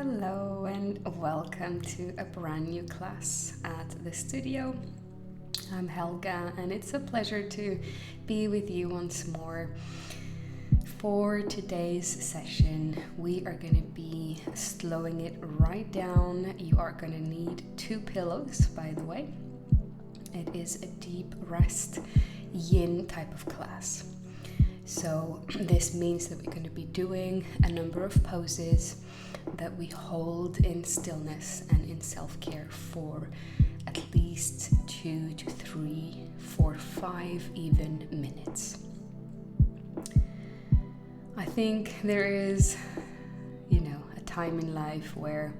Hello and welcome to a brand new class at the studio. I'm Helga and it's a pleasure to be with you once more. For today's session, we are going to be slowing it right down. You are going to need 2 pillows, by the way. It is a deep rest yin type of class. So this means that we're going to be doing a number of poses that we hold in stillness and in self-care for at least 2 to 3, 4, 5 even minutes. I think there is, a time in life where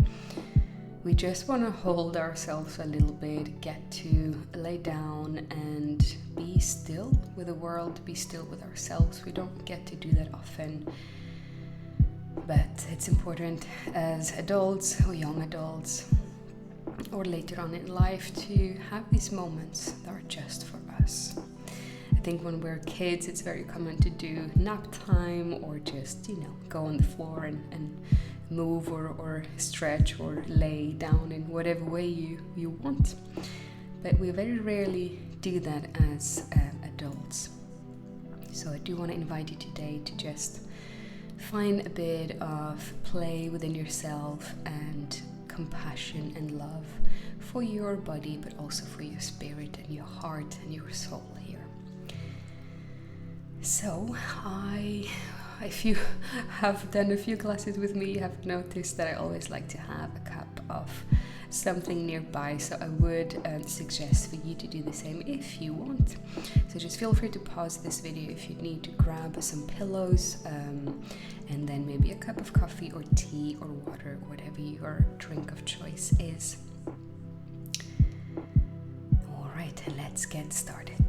we just want to hold ourselves a little bit, get to lay down and be still with the world, be still with ourselves. We don't get to do that often, but it's important as adults or young adults or later on in life to have these moments that are just for us. I think when we're kids, it's very common to do nap time or just, go on the floor and move or stretch or lay down in whatever way you want. But we very rarely do that as adults. So I do want to invite you today to just find a bit of play within yourself and compassion and love for your body, but also for your spirit and your heart and your soul here. So if you have done a few classes with me, you have noticed that I always like to have a cup of something nearby, so I would suggest for you to do the same if you want. So just feel free to pause this video if you need to grab some pillows and then maybe a cup of coffee or tea or water, whatever your drink of choice is. All right, let's get started.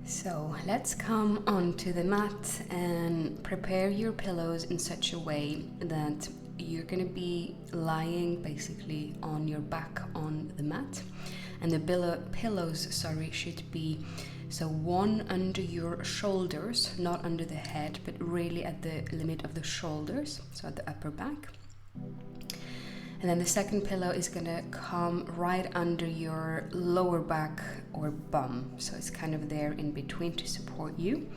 So let's come onto the mat and prepare your pillows in such a way that you're going to be lying basically on your back on the mat, and the pillows should be so one under your shoulders, not under the head, but really at the limit of the shoulders, so at the upper back. And then the second pillow is going to come right under your lower back or bum. So it's kind of there in between to support you.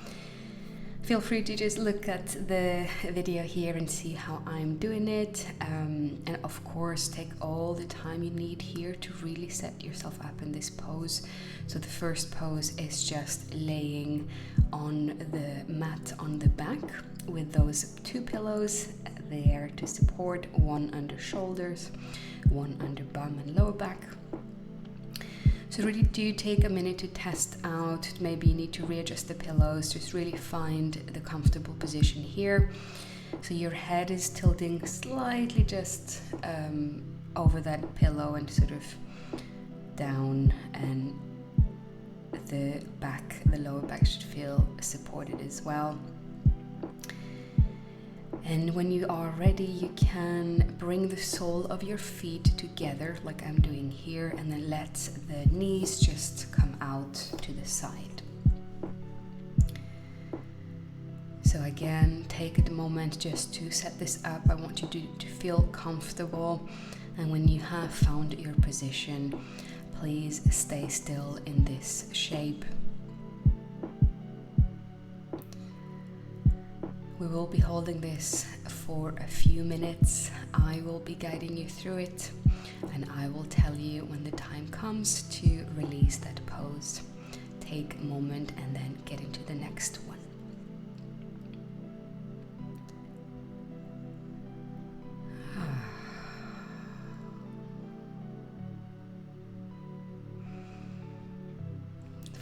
Feel free to just look at the video here and see how I'm doing it. And of course, take all the time you need here to really set yourself up in this pose. So the first pose is just laying on the mat on the back with those 2 pillows there to support, one under shoulders, one under bum and lower back. So really do take a minute to test out. Maybe you need to readjust the pillows. Just really find the comfortable position here. So your head is tilting slightly just over that pillow and sort of down, and the lower back should feel supported as well. And when you are ready, you can bring the sole of your feet together like I'm doing here, and then let the knees just come out to the side. So again, take a moment just to set this up. I want you to feel comfortable, and when you have found your position, please stay still in this shape. We will be holding this for a few minutes. I will be guiding you through it, and I will tell you when the time comes to release that pose. Take a moment and then get into the next one.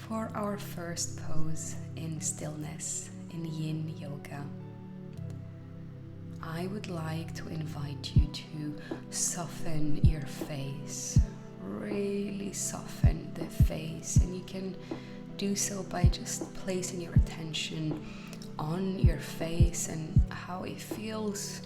For our first pose in stillness in yin yoga, I would like to invite you to soften your face, really soften the face, and you can do so by just placing your attention on your face and how it feels.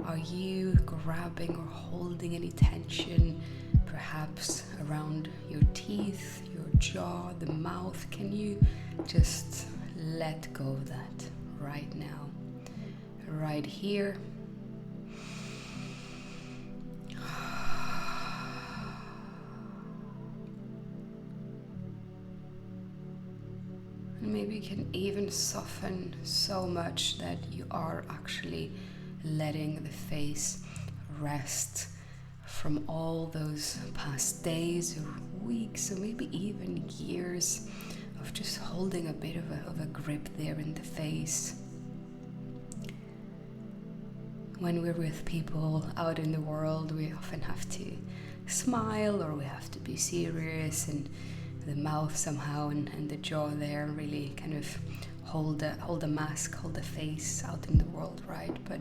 Are you grabbing or holding any tension, perhaps around your teeth, your jaw, the mouth? Can you just let go of that right now, right here. And maybe you can even soften so much that you are actually letting the face rest from all those past days or weeks or maybe even years of just holding a bit of a grip there in the face. When we're with people out in the world, we often have to smile or we have to be serious, and the mouth somehow and the jaw there really kind of hold a mask, hold a face out in the world, right? But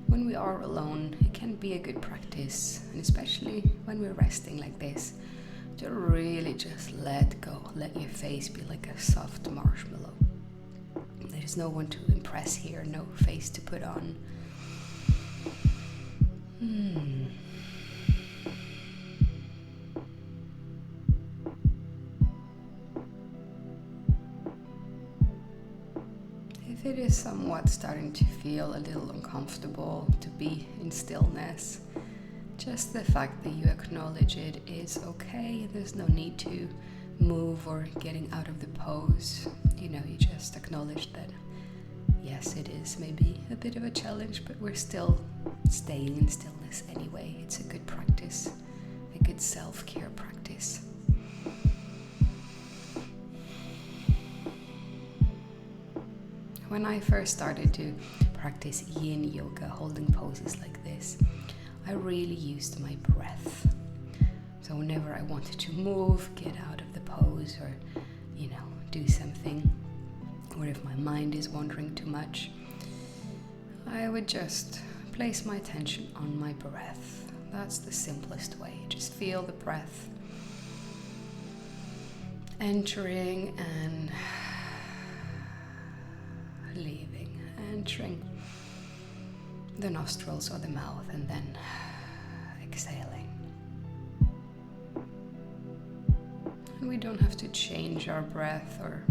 when we are alone, it can be a good practice, and especially when we're resting like this, to really just let go, let your face be like a soft marshmallow. There's no one to impress here, no face to put on. If it is somewhat starting to feel a little uncomfortable to be in stillness, just the fact that you acknowledge it is okay. There's no need to move or getting out of the pose. You just acknowledge that yes, it is maybe a bit of a challenge, but we're still staying in stillness anyway. It's a good practice, a good self-care practice. When I first started to practice yin yoga, holding poses like this, I really used my breath. So whenever I wanted to move, get out of the pose, or, do something, or if my mind is wandering too much, I would just place my attention on my breath. That's the simplest way. Just feel the breath entering and leaving, entering the nostrils or the mouth, and then exhaling. And we don't have to change our breath or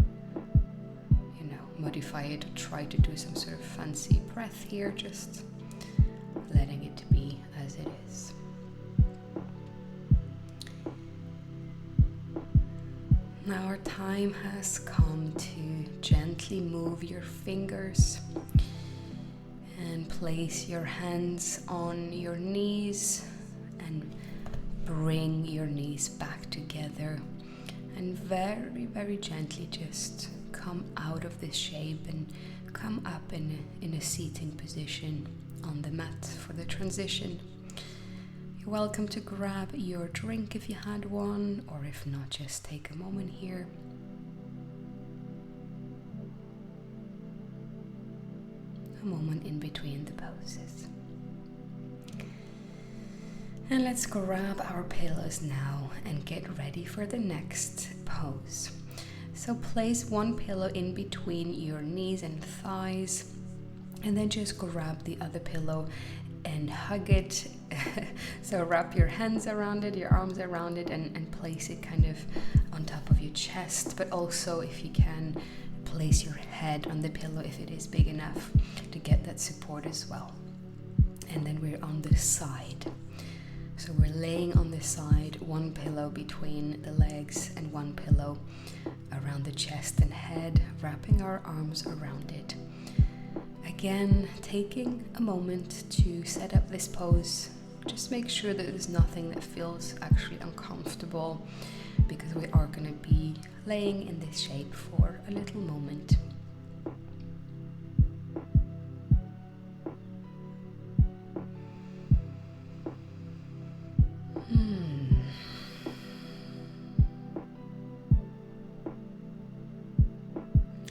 modify it or try to do some sort of fancy breath here, just letting it be as it is. Now our time has come to gently move your fingers and place your hands on your knees and bring your knees back together, and very, very gently just come out of this shape and come up in a seating position on the mat for the transition. You're welcome to grab your drink if you had one, or if not, just take a moment here. A moment in between the poses. And let's grab our pillows now and get ready for the next pose. So place one pillow in between your knees and thighs, and then just grab the other pillow and hug it. So wrap your hands around it, your arms around it, and place it kind of on top of your chest, but also, if you can, place your head on the pillow if it is big enough to get that support as well. And then we're on the side. So we're laying on the side, one pillow between the legs and one pillow around the chest and head, wrapping our arms around it. Again, taking a moment to set up this pose. Just make sure that there's nothing that feels actually uncomfortable, because we are going to be laying in this shape for a little moment.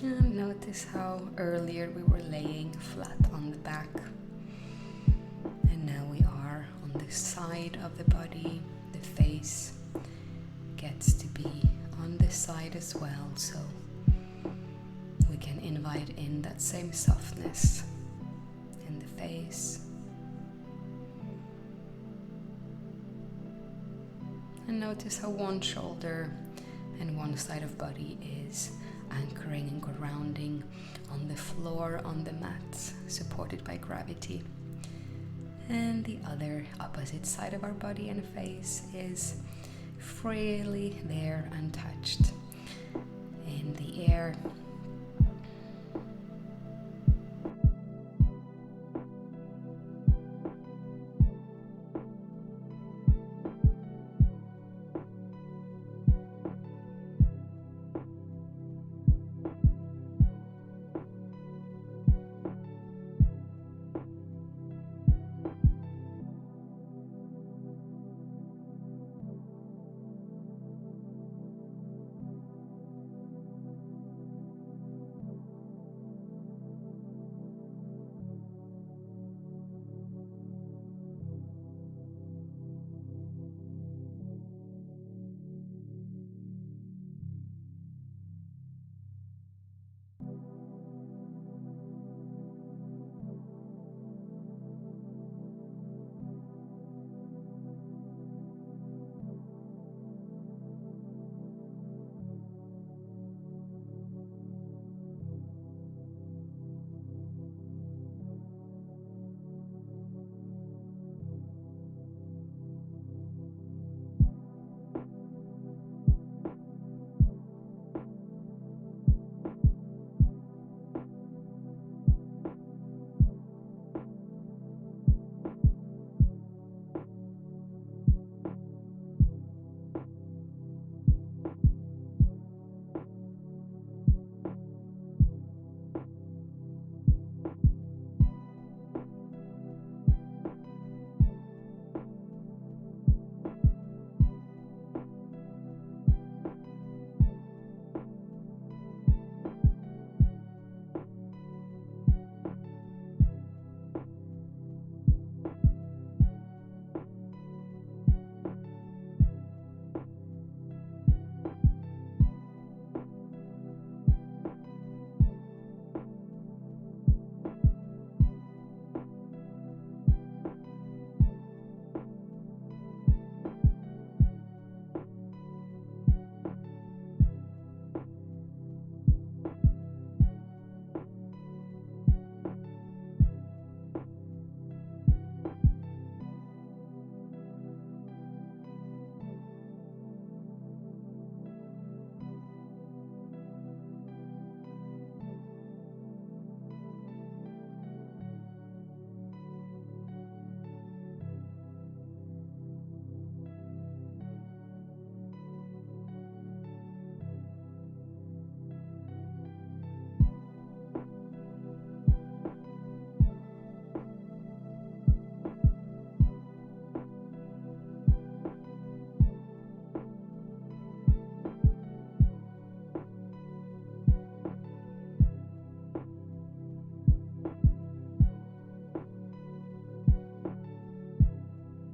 And notice how earlier we were laying flat on the back, and now we are on the side of the body. The face gets to be on this side as well, so we can invite in that same softness in the face. And notice how one shoulder and one side of body is anchoring and grounding on the floor, on the mat, supported by gravity. And the other opposite side of our body and face is freely there, untouched in the air.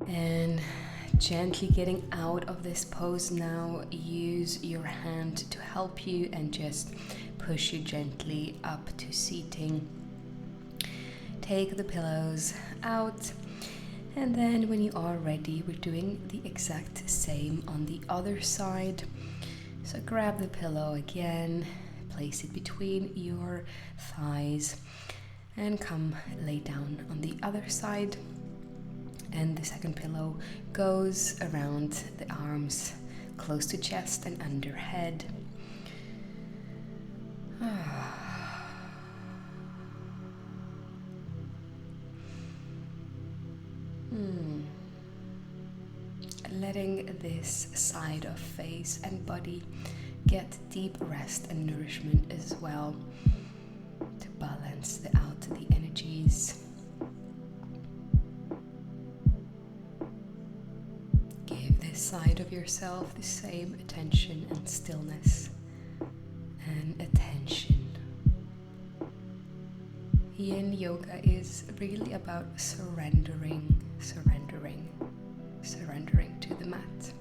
And gently getting out of this pose now, use your hand to help you and just push you gently up to seating. Take the pillows out, and then when you are ready, we're doing the exact same on the other side. So grab the pillow again, place it between your thighs, and come lay down on the other side. And the second pillow goes around the arms, close to chest and under head. Letting this side of face and body get deep rest and nourishment as well to balance out the energies. Give this side of yourself the same attention and stillness and attention. Yin yoga is really about surrendering to the mat.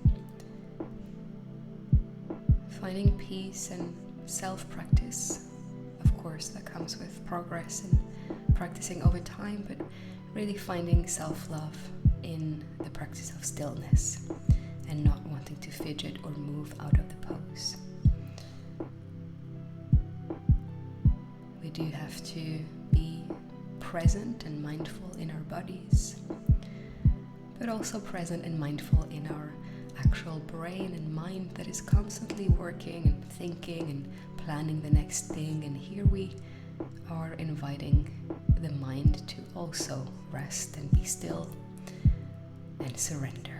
Finding peace and self-practice. Of course, that comes with progress and practicing over time, but really finding self-love in the practice of stillness and not wanting to fidget or move out of the pose. do have to be present and mindful in our bodies, but also present and mindful in our actual brain and mind that is constantly working and thinking and planning the next thing. And here we are inviting the mind to also rest and be still and surrender.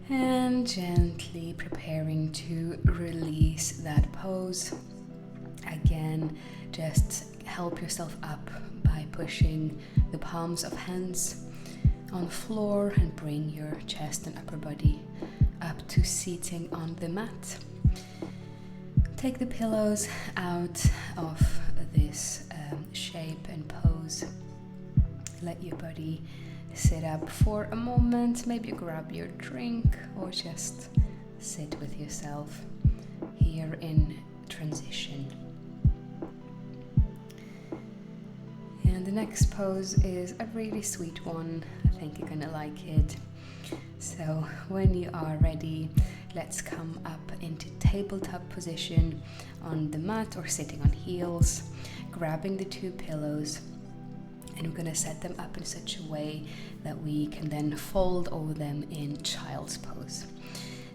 And gently preparing to release that pose. Again, just help yourself up by pushing the palms of hands on floor and bring your chest and upper body up to seating on the mat. Take the pillows out of this shape and pose. Let your body sit up for a moment, maybe grab your drink or just sit with yourself here in transition. And the next pose is a really sweet one. I think you're gonna like it. So when you are ready, let's come up into tabletop position on the mat or sitting on heels, grabbing the two pillows. And we're going to set them up in such a way that we can then fold over them in child's pose.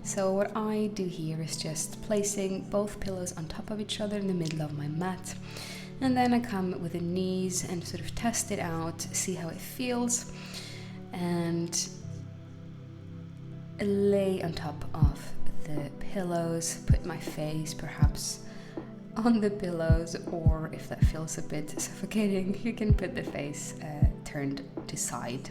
So what I do here is just placing both pillows on top of each other in the middle of my mat. And then I come with the knees and sort of test it out, see how it feels. And lay on top of the pillows, put my face perhaps on the pillows, or if that feels a bit suffocating, you can put the face turned to side.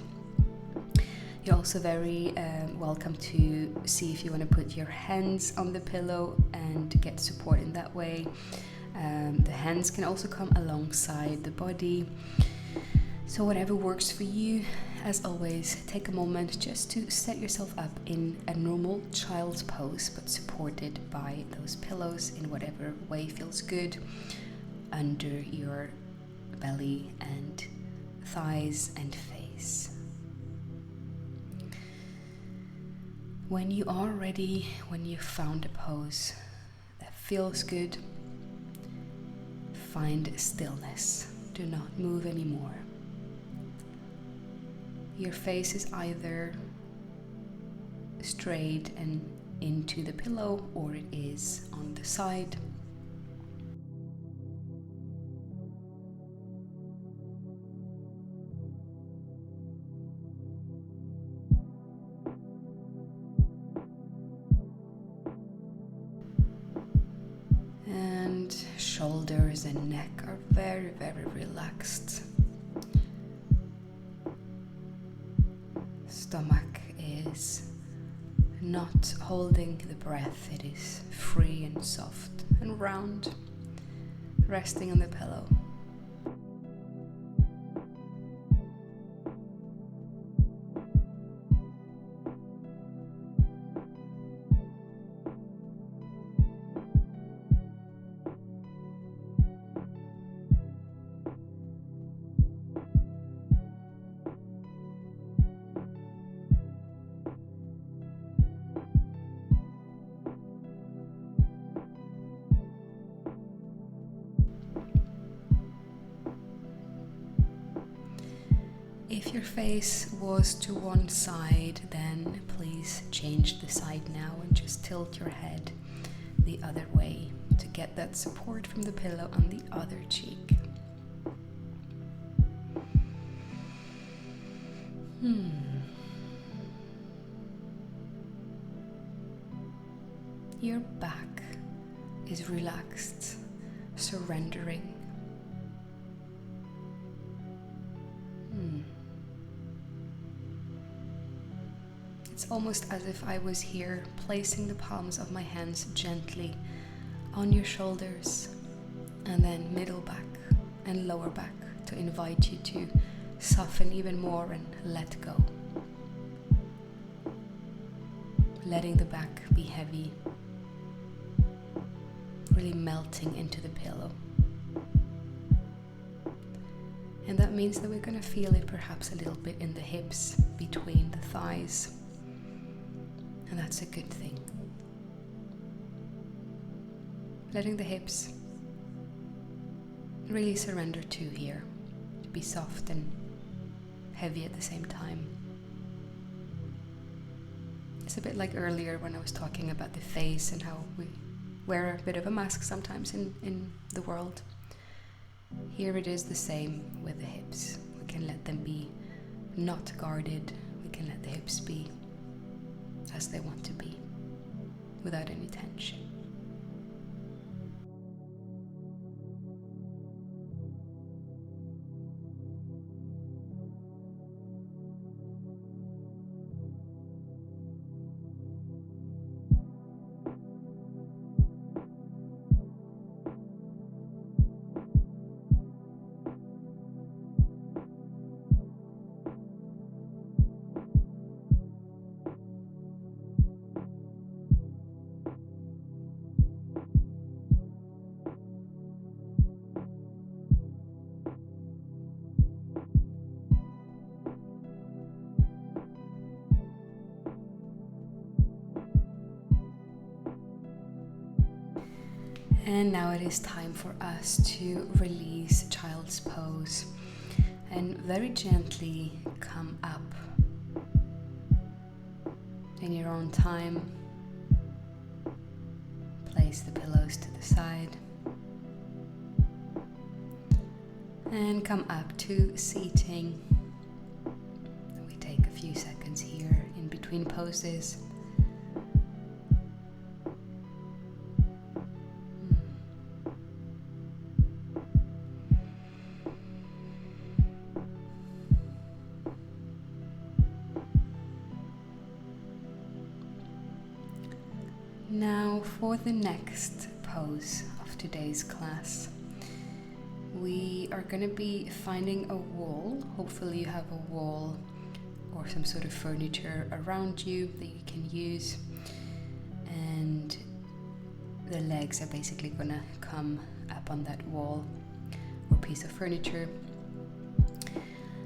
You're also very welcome to see if you want to put your hands on the pillow and get support in that way. The hands can also come alongside the body. So whatever works for you. As always, take a moment just to set yourself up in a normal child's pose, but supported by those pillows in whatever way feels good under your belly and thighs and face. When you are ready, when you've found a pose that feels good, find stillness. Do not move anymore. Your face is either straight and into the pillow, or it is on the side. And shoulders and neck are very, very relaxed. Stomach is not holding the breath, it is free and soft and round, resting on the pillow. If your face was to one side, then please change the side now and just tilt your head the other way to get that support from the pillow on the other cheek. Your back is relaxed, surrendering. It's almost as if I was here, placing the palms of my hands gently on your shoulders, and then middle back and lower back to invite you to soften even more and let go. Letting the back be heavy, really melting into the pillow. And that means that we're going to feel it perhaps a little bit in the hips, between the thighs. And that's a good thing. Letting the hips really surrender to here, to be soft and heavy at the same time. It's a bit like earlier when I was talking about the face and how we wear a bit of a mask sometimes in the world. Here it is the same with the hips. We can let them be not guarded. We can let the hips be as they want to be, without any tension. And now it is time for us to release child's pose and very gently come up in your own time. Place the pillows to the side and come up to seating. We take a few seconds here in between poses. Now for the next pose of today's class, we are going to be finding a wall. Hopefully you have a wall or some sort of furniture around you that you can use, and the legs are basically going to come up on that wall or piece of furniture,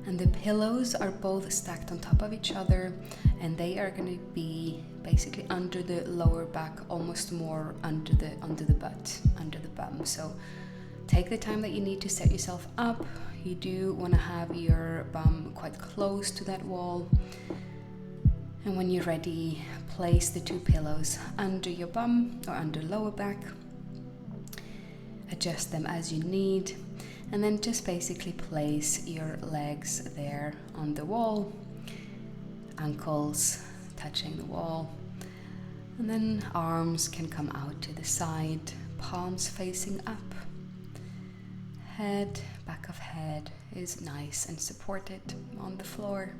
and the pillows are both stacked on top of each other, and they are going to be basically under the lower back, almost more under the butt, under the bum. So take the time that you need to set yourself up. You do want to have your bum quite close to that wall, and when you're ready, place the two pillows under your bum or under lower back. Adjust them as you need, and then just basically place your legs there on the wall, ankles touching the wall, and then arms can come out to the side, palms facing up. Head, back of head is nice and supported on the floor.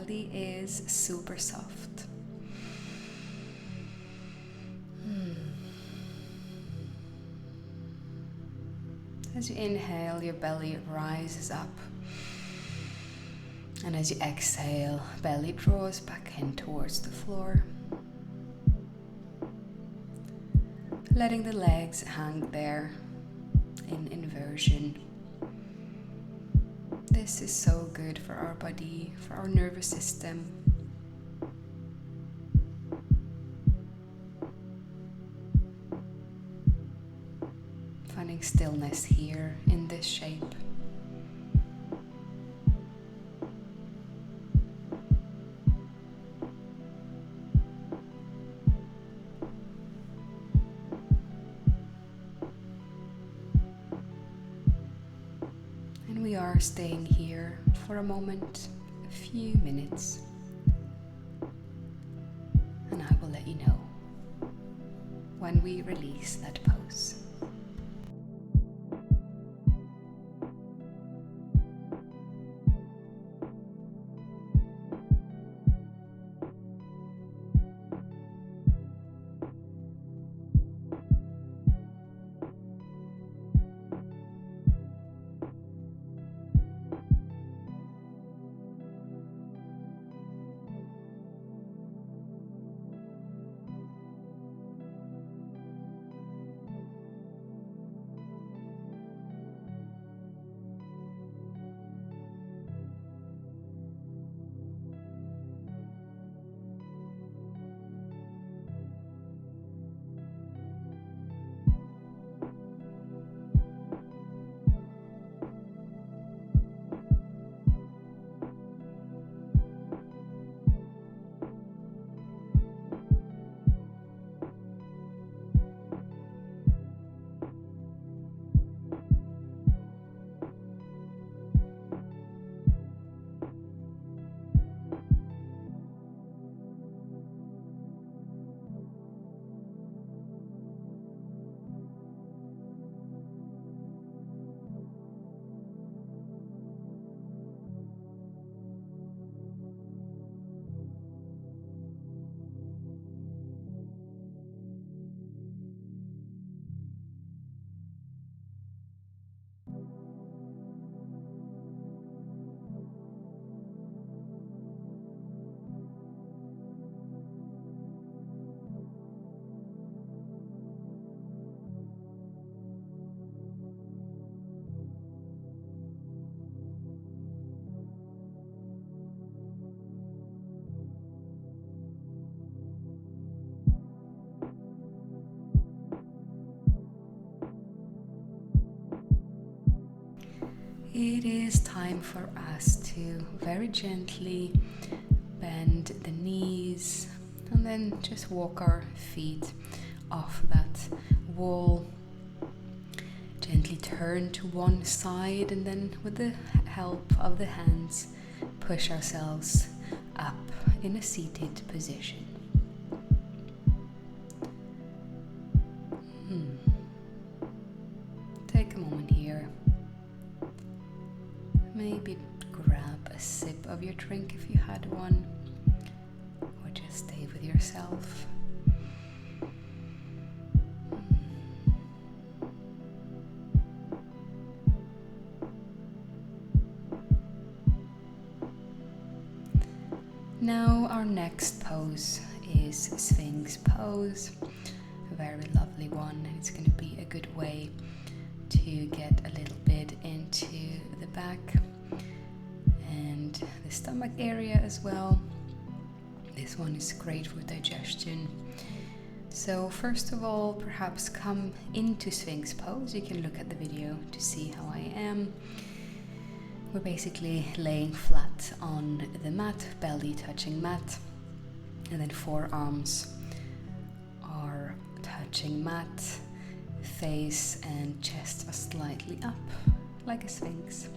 belly is super soft. As you inhale, your belly rises up. And as you exhale, belly draws back in towards the floor. Letting the legs hang there in inversion. This is so good for our body, for our nervous system. Finding stillness here in this shape. And we are staying here for a moment, a few minutes. And I will let you know when we release that pose. It is time for us to very gently bend the knees and then just walk our feet off that wall. Gently turn to one side and then with the help of the hands push ourselves up in a seated position. Take a moment here. Maybe grab a sip of your drink if you had one, or just stay with yourself. Now our next pose is Sphinx pose, a very lovely one. It's going to be a good way to get a little bit into the back and the stomach area as well. This one is great for digestion. So first of all, perhaps come into Sphinx pose. You can look at the video to see how I am. We're basically laying flat on the mat, belly touching mat, and then forearms are touching mat, face and chest are slightly up, like a sphinx.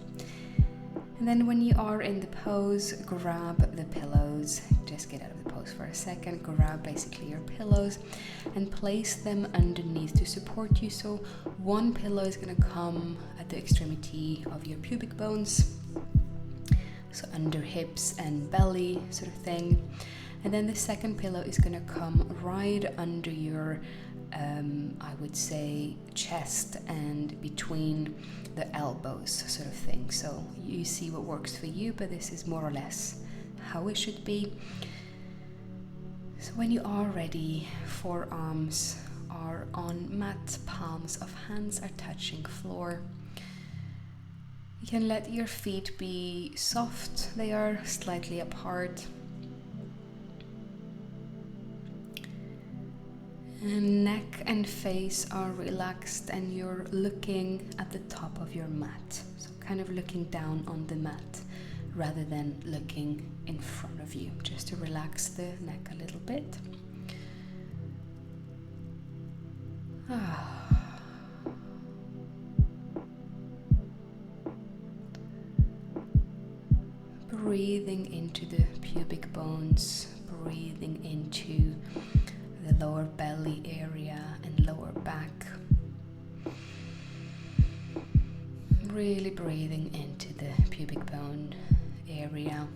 And then when you are in the pose, grab the pillows. Just get out of the pose for a second. Grab basically your pillows and place them underneath to support you. So one pillow is going to come at the extremity of your pubic bones. so under hips and belly sort of thing. And then the second pillow is going to come right under your, I would say, chest and between the elbows sort of thing. So you see what works for you, but this is more or less how it should be. So when you are ready, forearms are on mat, palms of hands are touching floor. You can let your feet be soft, they are slightly apart. And neck and face are relaxed and you're looking at the top of your mat. So kind of looking down on the mat rather than looking in front of you, just to relax the neck a little bit. Breathing into the pubic bones, breathing into the lower belly area and lower back. Really breathing into the pubic bone area.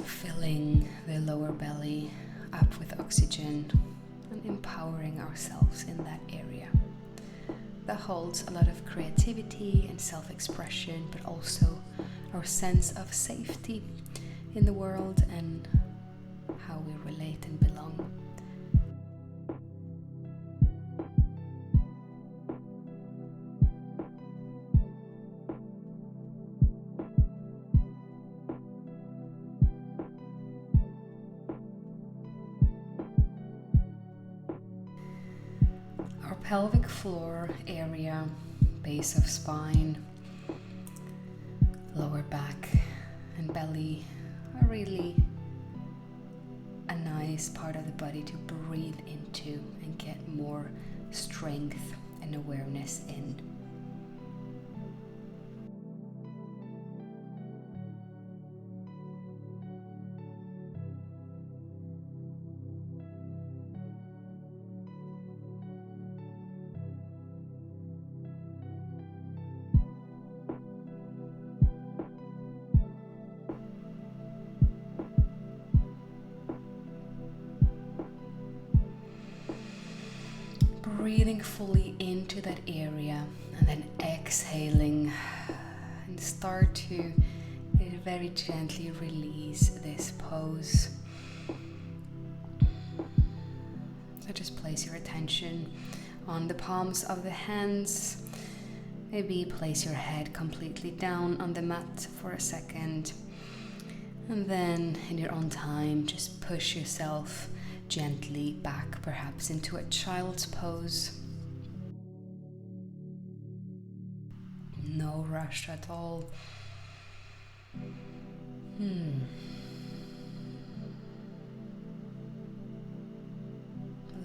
Filling the lower belly up with oxygen and empowering ourselves in that area. That holds a lot of creativity and self-expression, but also our sense of safety in the world and how we relate and belong. Our pelvic floor area, base of spine, lower back and belly are really a nice part of the body to breathe into and get more strength and awareness in. Breathing fully into that area and then exhaling, and start to very gently release this pose. So just place your attention on the palms of the hands. Maybe place your head completely down on the mat for a second, and then in your own time just push yourself gently back, perhaps into a child's pose. No rush at all.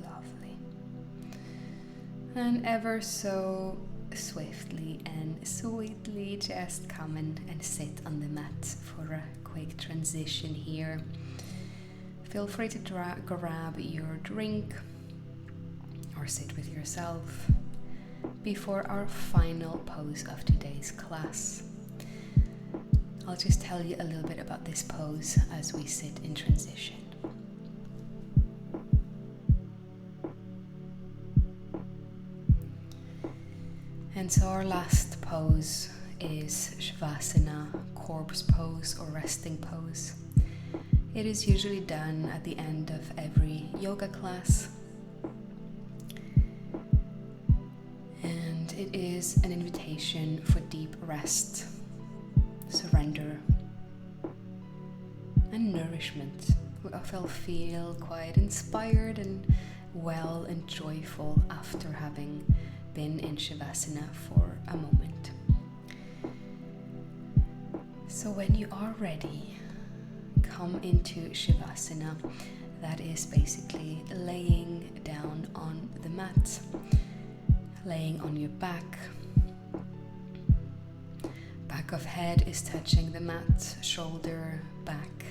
Lovely. And ever so swiftly and sweetly just come in and sit on the mat for a quick transition here. Feel free to grab your drink or sit with yourself before our final pose of today's class. I'll just tell you a little bit about this pose as we sit in transition. And so our last pose is Shavasana, corpse pose or resting pose. It is usually done at the end of every yoga class, and it is an invitation for deep rest, surrender, and nourishment. We often feel quite inspired and well and joyful after having been in Shavasana for a moment. So when you are ready, come into Shavasana. That is basically laying down on the mat, laying on your back. Back of head is touching the mat, shoulder, back,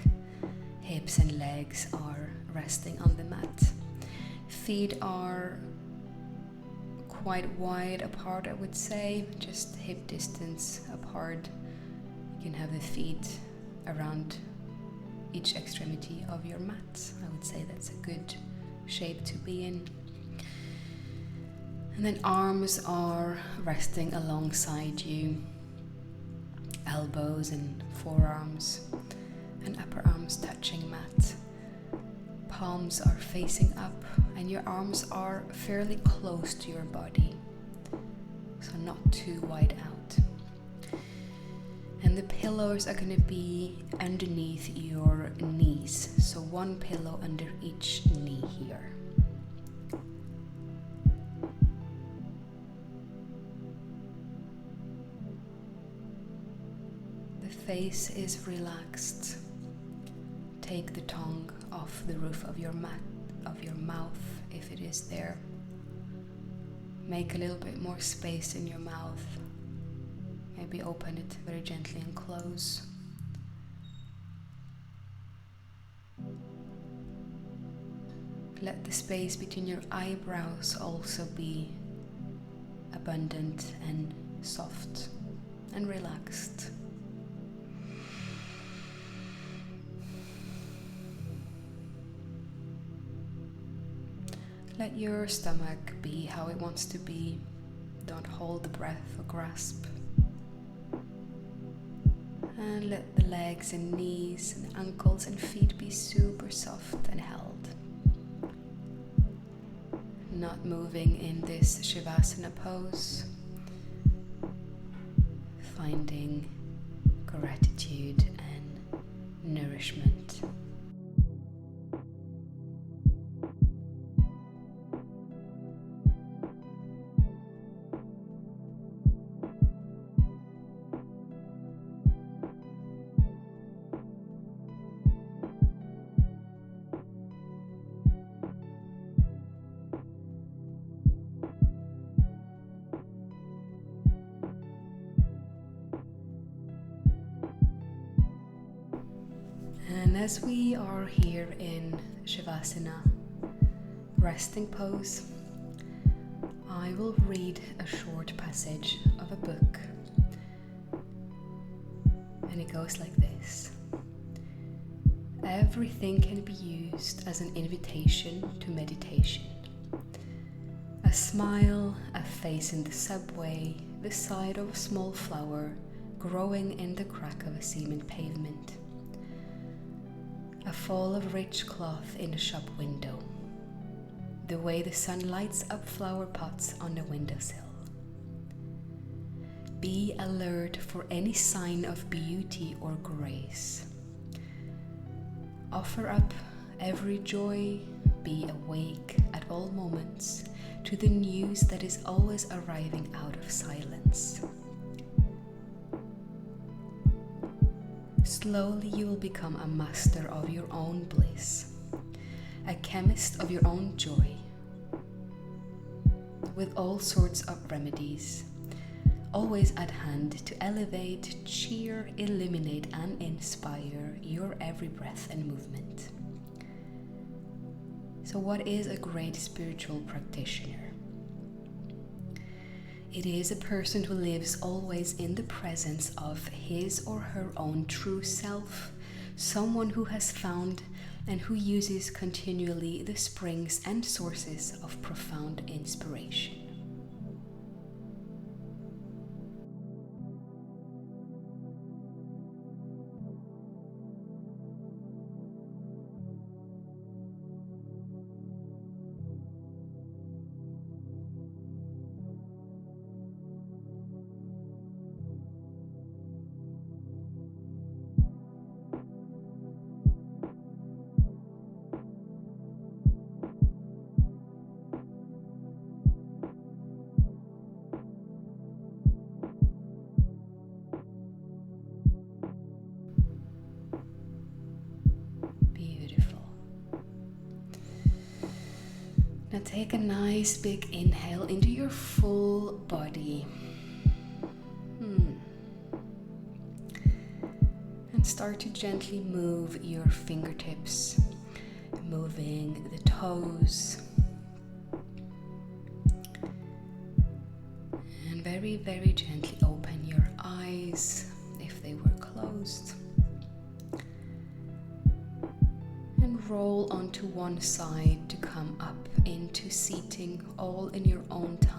hips and legs are resting on the mat. Feet are quite wide apart, I would say, just hip distance apart. You can have the feet around each extremity of your mat. I would say that's a good shape to be in. And then arms are resting alongside you, elbows and forearms and upper arms touching mat. Palms are facing up and your arms are fairly close to your body, so not too wide out. And the pillows are going to be underneath your knees, so one pillow under each knee here. The face is relaxed. Take the tongue off the roof of your mouth if it is there. Make a little bit more space in your mouth. Maybe open it very gently and close. Let the space between your eyebrows also be abundant and soft and relaxed. Let your stomach be how it wants to be. Don't hold the breath or grasp. And let the legs and knees and ankles and feet be super soft and held. Not moving in this Shavasana pose. Finding gratitude and nourishment. And as we are here in Shavasana, resting pose, I will read a short passage of a book. And it goes like this. Everything can be used as an invitation to meditation. A smile, a face in the subway, the side of a small flower growing in the crack of a cement pavement. A fall of rich cloth in a shop window. The way the sun lights up flower pots on a windowsill. Be alert for any sign of beauty or grace. Offer up every joy, be awake at all moments to the news that is always arriving out of silence. Slowly you will become a master of your own bliss, a chemist of your own joy, with all sorts of remedies, always at hand to elevate, cheer, illuminate and inspire your every breath and movement. So what is a great spiritual practitioner? It is a person who lives always in the presence of his or her own true self, someone who has found and who uses continually the springs and sources of profound inspiration. Now take a nice big inhale into your full body. And start to gently move your fingertips, moving the toes, very, very gently open your eyes if they were closed. And roll onto one side to come up into seating, all in your own time.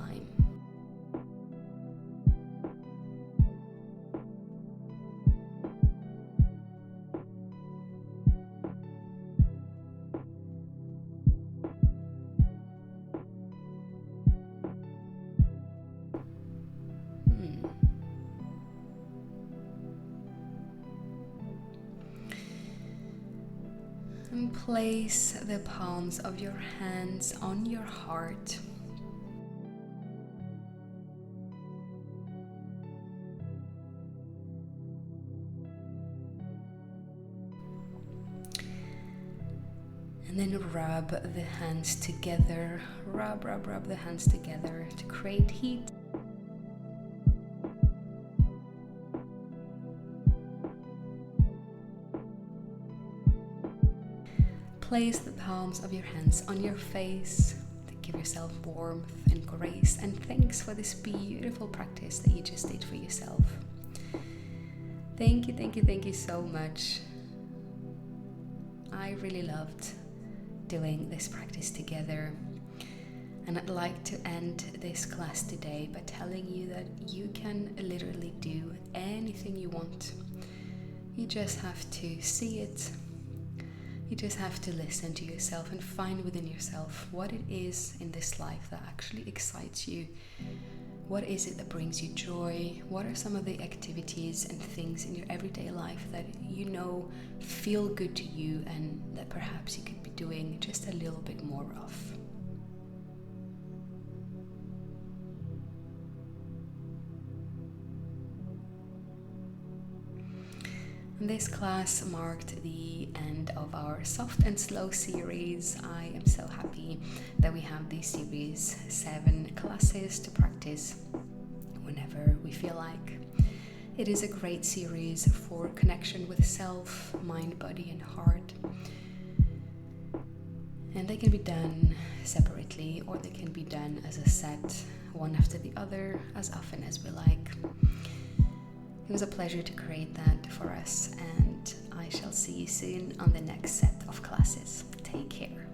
And place the palms of your hands on your heart. And then rub the hands together. Rub the hands together to create heat. Place the palms of your hands on your face to give yourself warmth and grace, and thanks for this beautiful practice that you just did for yourself. Thank you so much. I really loved doing this practice together, and I'd like to end this class today by telling you that you can literally do anything you want. You just have to see it. You just have to listen to yourself and find within yourself what it is in this life that actually excites you. What is it that brings you joy? What are some of the activities and things in your everyday life that you know feel good to you and that perhaps you could be doing just a little bit more of? This class marked the end of our soft and slow series. I am so happy that we have this series, 7 classes to practice whenever we feel like. It is a great series for connection with self, mind, body and heart. And they can be done separately, or they can be done as a set, one after the other, as often as we like. It was a pleasure to create that for us, and I shall see you soon on the next set of classes. Take care.